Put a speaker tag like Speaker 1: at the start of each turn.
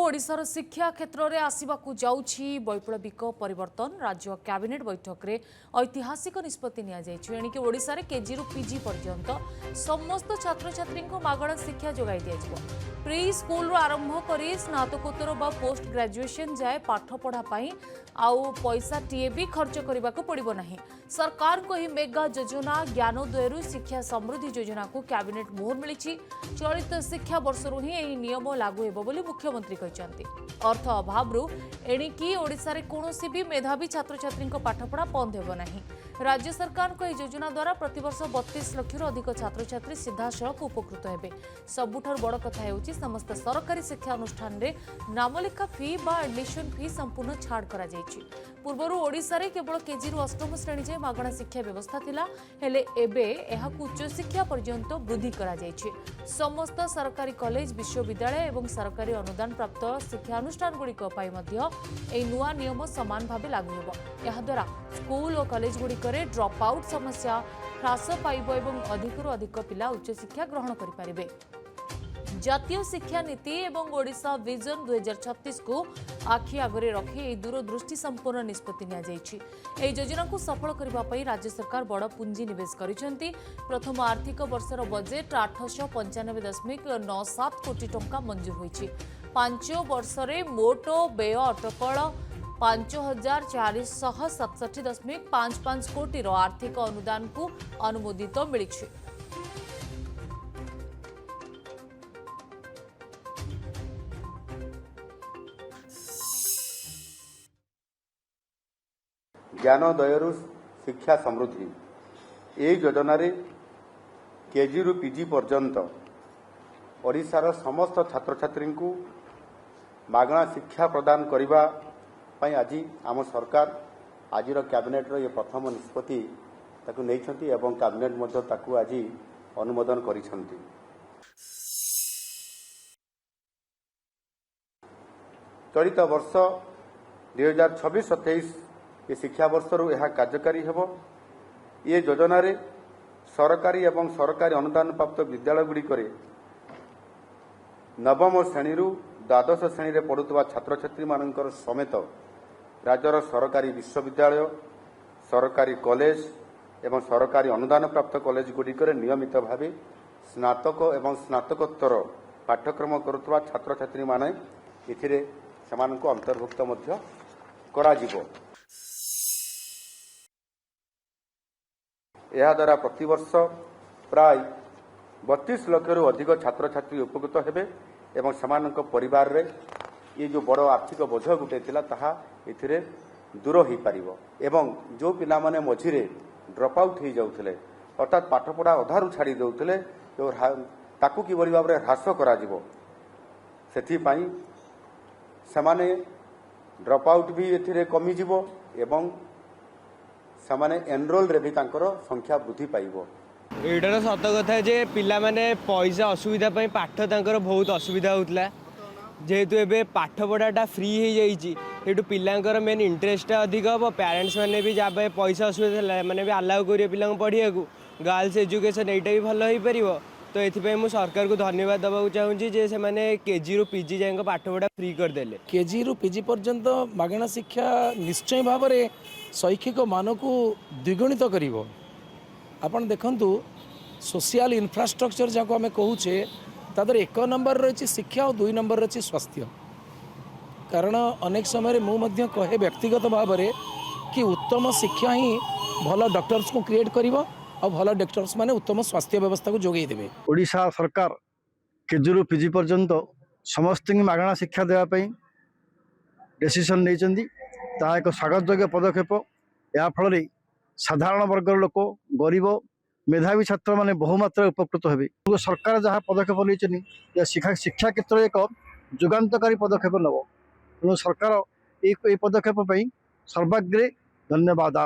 Speaker 1: ओडिशार शिक्षा क्षेत्र में आसवाक जाऊँगी वैप्लविक परिवर्तन। राज्य कैबिनेट बैठक में ऐतिहासिक निष्पत्ति एणिकी ओडिशा रे केजी रु पीजी पर्यंत समस्त छात्र छात्री मागणा शिक्षा जोगाई दिया। प्री स्कूल आरंभ कर स्नातकोत्तर बा पोस्ट ग्रेजुएशन जाए पाठ पढ़ाई आउ पैसा टीए भी खर्च करने को पड़ो ना। सरकार को ही मेगा योजना ज्ञानोदय शिक्षा समृद्धि योजना को कैबिनेट मोहर मिली। चलित शिक्षा वर्ष ही यह नियम लागू हेबो बोली मुख्यमंत्री कहते। अर्थ अभाव एणिकी ओडिशा रे कौनसी भी मेधावी छात्र छात्री पाठपढ़ा बंद हेबो नाही। राज्य सरकार को यह योजना द्वारा प्रतिवर्ष 32 लाख अधिक छात्र छात्री सीधासलख उपकृत हेबे। सबुठार बड़ कथा हेउची समस्त सरकारी शिक्षा अनुष्ठान रे नामलेखा फी बा एडमिशन फी संपूर्ण छाड़ करा जायछि। पूर्वरु ओडिशा रे केवल केजी रु अष्टम श्रेणी जाए मागणा शिक्षा व्यवस्था थिला, हेले एबे एहाकु उच्च शिक्षा पर्यंत वृद्धि करा जायछि। समस्त सरकारी कॉलेज विश्वविद्यालय एवं सरकारी अनुदान प्राप्त शिक्षा अनुष्ठान गुड़िक नुआ नियम समान भाव लागू हेबो। एहा द्वारा स्कूल और कॉलेज गुड़िक ड्रॉप आउट समस्या ह्रास पाइब एवं अधिकरू अधिक पिला उच्च शिक्षा ग्रहण करें। जातीय शिक्षा नीति एवं ओडिशा विजन 2036 को आखि आगरे रखी दूरदृष्टि संपूर्ण निष्पत्ति नि योजना को सफल करने राज्य सरकार बड़ पुंजी निवेश करिसेंती। प्रथम आर्थिक वर्षर बजेट 895.97 कोटी टंका मंजूर होईछि। 5 वर्षरे मोट व्यय अटकल 5467.55 कोटी आर्थिक अनुदान को अनुमोदित मिली।
Speaker 2: ज्ञानोदय शिक्षा समृद्धि यही योजना केजी रु पीजी पर्यंत ओडिशार समस्त छात्र छात्री को मागणा शिक्षा प्रदान करने आज आम सरकार आज कैबिनेट ये प्रथम निष्पत्ति नहीं कैबिनेट आज अनुमोदन करिसेंती। चलित वर्ष 2026-27 ये शिक्षा वर्ष यह कार्यकारी हेबो। ये योजना रे सरकारी एवं सरकारी अनुदान प्राप्त विद्यालय गुड़िक नवम श्रेणी द्वादश श्रेणी रे पढ़ुवा छात्र छात्री मानकर समेत राज्यर सरकारी विश्वविद्यालय सरकारी कॉलेज एवं सरकारी अनुदान प्राप्त कॉलेज गुड़िक नियमित भाव स्नातक एवं स्नातकोत्तर पाठ्यक्रम करुवा छात्र छात्री माने इथिरे सेमानकु अंतर्भुक्त मध्य कराजिबो। यह द्वारा प्रतिवर्ष प्राय 32 लाख अधिक छात्र छात्री उपकृत हेबे एवं समानक परिवार रे ये जो बड़ आर्थिक बोझ गुटे थिला ताहा इथिरे दूर हो पारिबो। एवं जो पिला माने मझिरे ड्रॉप आउट हो जाउथिले अर्थात पाठपढ़ा अधारू छाड़ी देउथिले तो ताकू किबरी भाबरे ह्रास करा जिवो सेथि पई समाने ड्रॉप आउट भी एथिरे कमी जिवो एवं सामाने एनरोल रे भी तांकर संख्या वृद्धि पाइबो।
Speaker 3: एटार सत कथा जे पिला माने पैसा असुविधा पई पाठ तांकर बहुत असुविधा होतला जेहेतु एबे पाठ पढ़ाटा फ्री हो जाइए सेठू पिलांकर मेन इंटरेस्ट अधिक हम पेरेंट्स मैंने भी जब पैसा असुविधा मैंने भी अलाउ करेंगे पिला पढ़िया गर्ल्स एजुकेशन यहाँ भी भल हो पार। तो ये सरकार को धन्यवाद देवा चाहूँगी जे से मैंने केजी रु पीजी जाए पाठपढ़ा फ्री करदे।
Speaker 4: केजी रु पीजी पर्यंत मागणा शिक्षा निश्चय भाव में शैक्षिक मान को द्विगुणित कर। आपण देखंतु सोशल इंफ्रास्ट्रक्चर जहाँ आम कहूचे तादर 1 नंबर रही शिक्षा और 2 नंबर रही स्वास्थ्य। कारण अनेक समय मुझे कहे व्यक्तिगत भाव में कि उत्तम शिक्षा ही भल डॉक्टर्स को क्रिएट कर और भल डॉक्टर्स माने उत्तम स्वास्थ्य व्यवस्था को जोगे देवे।
Speaker 5: ओडिशा सरकार केजी रु पीजी पर्यंत समस्त मागणा शिक्षा देवाई डिसीजन नहीं एक स्वागतयोग्य पदक्षेप। या फल साधारण वर्गर लोक गरीब मेधावी छात्र माने बहुमात्रा उपकृत हेबे। सरकार जहाँ पदक्षेप नहीं शिक्षा क्षेत्र एक जुगान्तकारी पदक्षेप नब तेणु सरकार ये पदक्षेप सर्वाग्रे धन्यवाद।